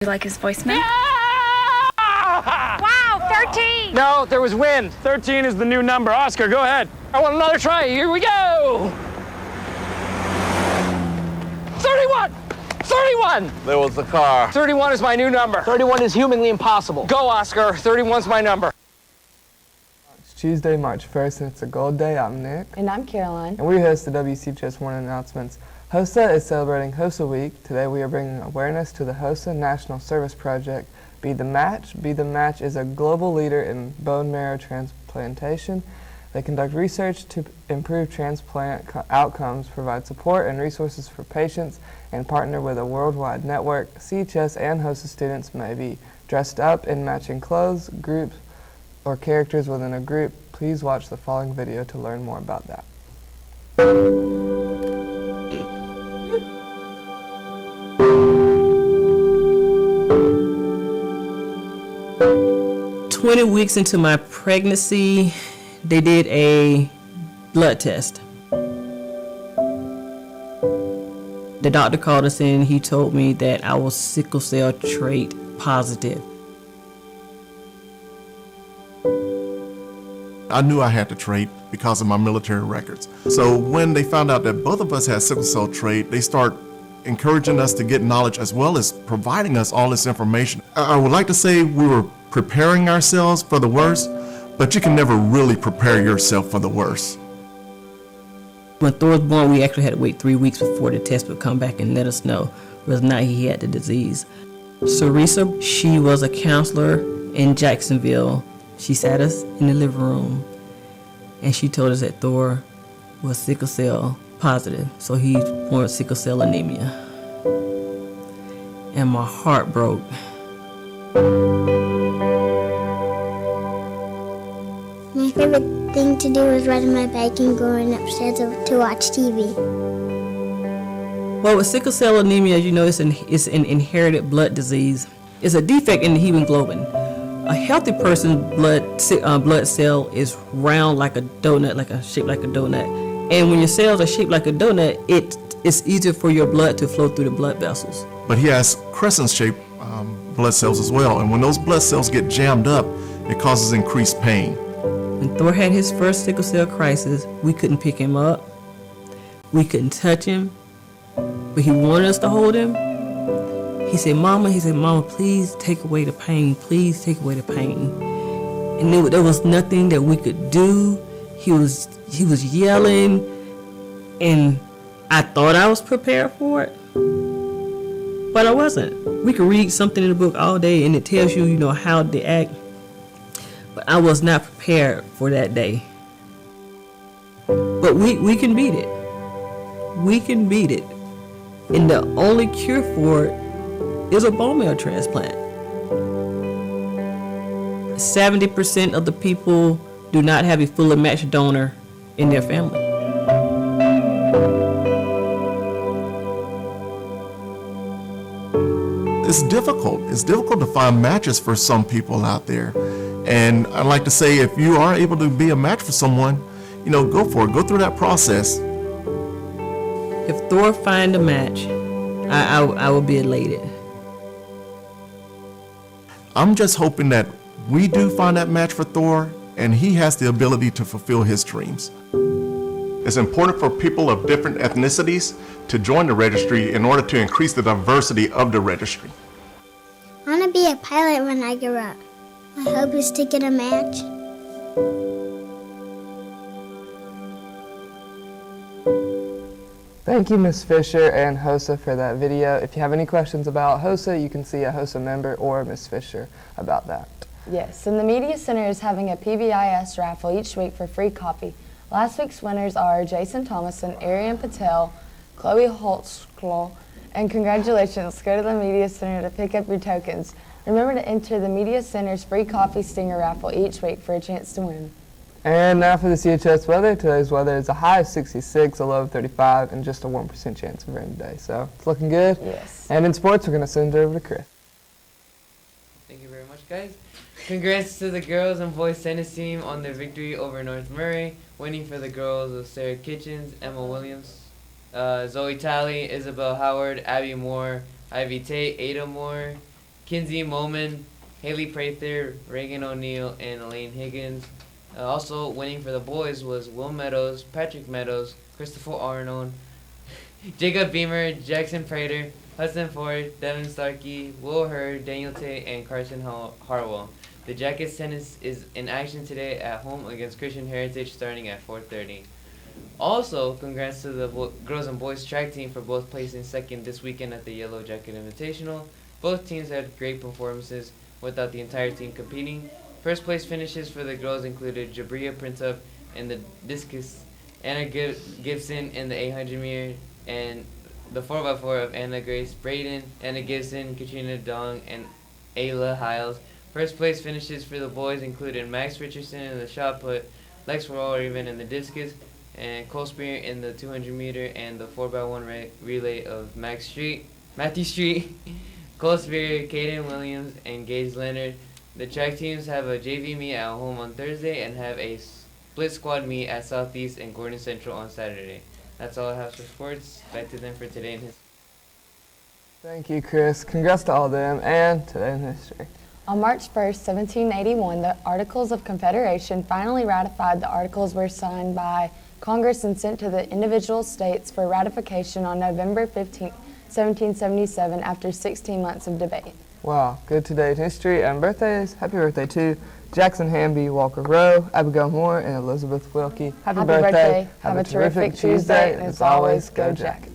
You like his voicemail? Yeah! Wow, 13! No, there was wind. 13 is the new number. Oscar, go ahead. I want another try. Here we go. 31! 31! There was the car. 31 is my new number. 31 is humanly impossible. Go, Oscar. 31's my number. It's Tuesday, March 1st, and it's a gold day. I'm Nick. And I'm Caroline. And we host the WCHS Morning Announcements. HOSA is celebrating HOSA Week. Today we are bringing awareness to the HOSA National Service Project, Be the Match. Be the Match is a global leader in bone marrow transplantation. They conduct research to improve transplant outcomes, provide support and resources for patients, and partner with a worldwide network. CHS and HOSA students may be dressed up in matching clothes, groups, or characters within a group. Please watch the following video to learn more about that. 20 weeks into my pregnancy, they did a blood test. The doctor called us in. He told me that I was sickle cell trait positive. I knew I had the trait because of my military records. So when they found out that both of us had sickle cell trait, they start encouraging us to get knowledge as well as providing us all this information. I would like to say we were preparing ourselves for the worst, but you can never really prepare yourself for the worst. When Thor was born, we actually had to wait 3 weeks before the test would come back and let us know whether or not he had the disease. Sarisa, she was a counselor in Jacksonville. She sat us in the living room and she told us that Thor was sickle cell positive, so he was born with sickle cell anemia. And my heart broke. My favorite thing to do was riding my bike and going upstairs to watch TV. Well, with sickle cell anemia, you know, it's an inherited blood disease. It's a defect in the hemoglobin. A healthy person's blood cell is round like a donut, shaped like a donut. And when your cells are shaped like a donut, it's easier for your blood to flow through the blood vessels. But he has crescent-shaped blood cells as well, and when those blood cells get jammed up, it causes increased pain. When Thor had his first sickle cell crisis, we couldn't pick him up. We couldn't touch him, but he wanted us to hold him. He said, Mama, please take away the pain. Please take away the pain. And there was nothing that we could do. He was yelling, and I thought I was prepared for it, but I wasn't. We could read something in the book all day, and it tells you, how to act, but I was not prepared for that day. But we can beat it. We can beat it, and the only cure for it is a bone marrow transplant. 70% of the people do not have a fully matched donor in their family. It's difficult. It's difficult to find matches for some people out there. And I'd like to say, if you are able to be a match for someone, go for it. Go through that process. If Thor find a match, I will be elated. I'm just hoping that we do find that match for Thor, and he has the ability to fulfill his dreams. It's important for people of different ethnicities to join the registry in order to increase the diversity of the registry. I want to be a pilot when I grow up. My hope is to get a match. Thank you, Ms. Fisher and HOSA, for that video. If you have any questions about HOSA, you can see a HOSA member or Ms. Fisher about that. Yes, and the Media Center is having a PBIS raffle each week for free coffee. Last week's winners are Jason Thomason, Arian Patel, Chloe Holtzklo, and congratulations, go to the Media Center to pick up your tokens. Remember to enter the Media Center's free coffee stinger raffle each week for a chance to win. And now for the CHS weather. Today's weather is a high of 66, a low of 35, and just a 1% chance of rain today. So it's looking good. Yes. And in sports, we're going to send it over to Chris. Thank you very much, guys. Congrats to the girls and boys tennis team on their victory over North Murray, winning for the girls of Sarah Kitchens, Emma Williams, Zoe Talley, Isabel Howard, Abby Moore, Ivy Tate, Ada Moore, Kinsey Moman, Haley Prather, Reagan O'Neill, and Elaine Higgins. Also winning for the boys was Will Meadows, Patrick Meadows, Christopher Arnold, Jacob Beamer, Jackson Prater, Hudson Ford, Devin Starkey, Will Hurd, Daniel Tate, and Carson Harwell. The Jackets tennis is in action today at home against Christian Heritage starting at 4:30. Also, congrats to the girls and boys track team for both placing second this weekend at the Yellow Jacket Invitational. Both teams had great performances without the entire team competing. First place finishes for the girls included Jabria Printup in the discus, Anna Gibson in the 800 meter, and the 4x4 of Anna Grace Braden, Anna Gibson, Katrina Dong, and Ayla Hiles. First place finishes for the boys included Max Richardson in the shot put, Lex Raven in the discus, and Cole Spear in the 200 meter and the 4x1 relay of Matthew Street, Cole Spear, Caden Williams, and Gage Leonard. The track teams have a JV meet at home on Thursday and have a split squad meet at Southeast and Gordon Central on Saturday. That's all I have for sports. Back to them for Today in History. Thank you, Chris. Congrats to all of them and Today in History. On March 1st, 1781, the Articles of Confederation finally ratified. The articles were signed by Congress and sent to the individual states for ratification on November 15, 1777, after 16 months of debate. Wow, good Today in History and birthdays. Happy birthday to Jackson Hamby, Walker Rowe, Abigail Moore, and Elizabeth Wilkie. Happy birthday. Have a terrific Tuesday, and as always, go Jackets.